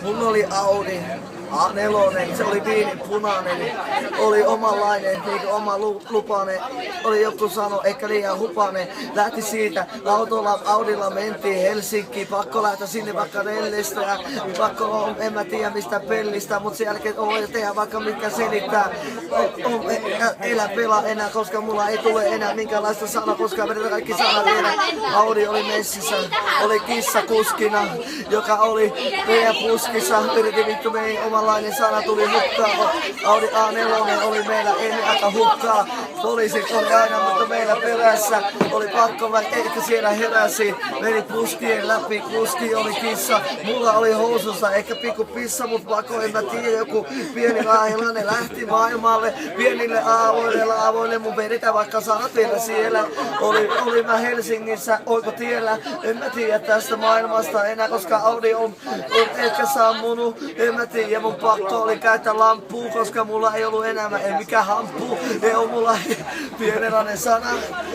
Mulla oli Audi A4, se oli viininpunainen, oli omanlainen, niin oma lupainen, oli joku sano, ehkä liian hupainen. Lähti siitä, Audilla mentiin Helsinkiin, pakko lähteä sinne vaikka Rellistä ja pakko, en mä tiedä mistä pellistä, mutta sen jälkeen voi tehdä vaikka mitkä selittää. Elä pelaa enää, koska mulla ei tule enää minkäänlaista sanaa, koska vedetään kaikki sanat vielä. Audi oli messissä, oli kissa kuskina, joka oli meidän puskissa, yritin vittu meidän omanlainen sana tuli hukkaa. Audi A4 oli meillä ennen aika hukkaa. Poliisit oli aina, mutta meillä perässä oli pakko, ehkä siellä heräsi. Meni puskien läpi, kuski oli kissa. Mulla oli housussa ehkä pikku pissa, mut pakko en mä tiedä, joku pieni raahelainen lähti maailmalle. Pienille avoille, mun vedetään vaikka sanat vielä siellä. Oli mä Helsingissä, oiko tiellä, en mä tiedä tästä maailmasta enää, koska Audi on ehkä sammunut, en mä tiedä, mun pakko oli käyttää lamppua, koska mulla ei ollut enää, ei mikään hamppu, ei ole mulla pienenlainen sana,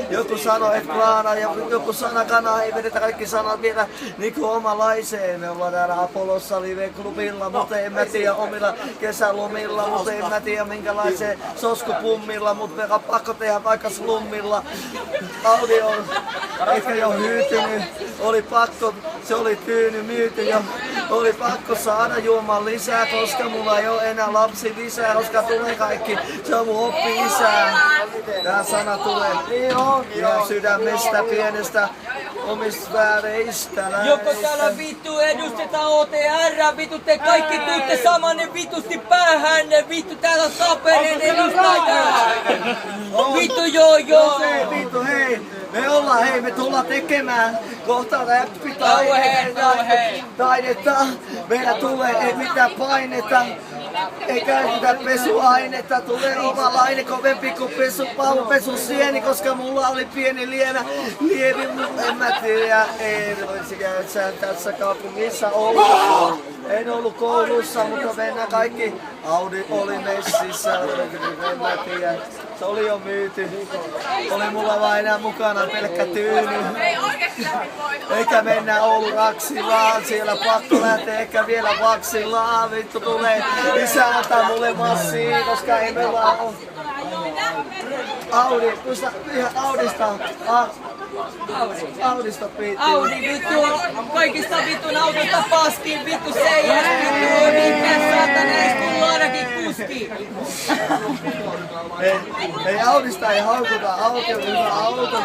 joku sanoi, että klaana ja joku sana kana, ei vedetä kaikki sanat vielä niinku omalaiseen. Me ollaan täällä Apollossa live-klubilla, mutta en mä tiedä omilla kesälomilla, mutta en mä tiedä minkälaiseen soskupummilla, mutta me on pakko tehdä vaikka slummilla. Audi on ehkä jo hyytynyt, oli pakko, se oli tyyny myyty jo, oli pakko saada juomaan lisää, koska mulla ei ole enää lapsi lisää, koska tulee kaikki, se on mun oppi-isää. Tää sana tulee ja sydämestä pienestä omista vääreistä. Joko täällä vittu edustetaan OTR, vittu te kaikki tuutte samanen vitusti päähänne, vittu täällä on Tapereen edustajia. Vittu joo. Vittu hei, me tullaan tekemään kohta taidetta, meillä tulee ei mitään painetta. Ei käytetä pesuainetta, tulee omalainen kovempi kuin pesusieni, koska mulla oli pieni lievi, en mä tiedä, ei voisi käydä tässä kaupungissa ollut. En ollut koulussa, mutta mennään kaikki. Audi oli messissä, en mä tiedä. Se oli jo myyty. Oli mulla vaan enää mukana pelkkä tyyny. Eikä mennä Oulun Raksilaan, siellä pakko lähteä ehkä vielä Vaksilaan. Vittu tulee, isä antaa mulle massiin, koska ei me vaan ole. Audi, tuosta ihan Audista piitti. Audi vittu, kaikista vittun autosta paskin vittu seijäs vittu, niinkään saatana ees tullu ainakin kuski. Ei Audista ei haukuta, Audi on hyvä auto.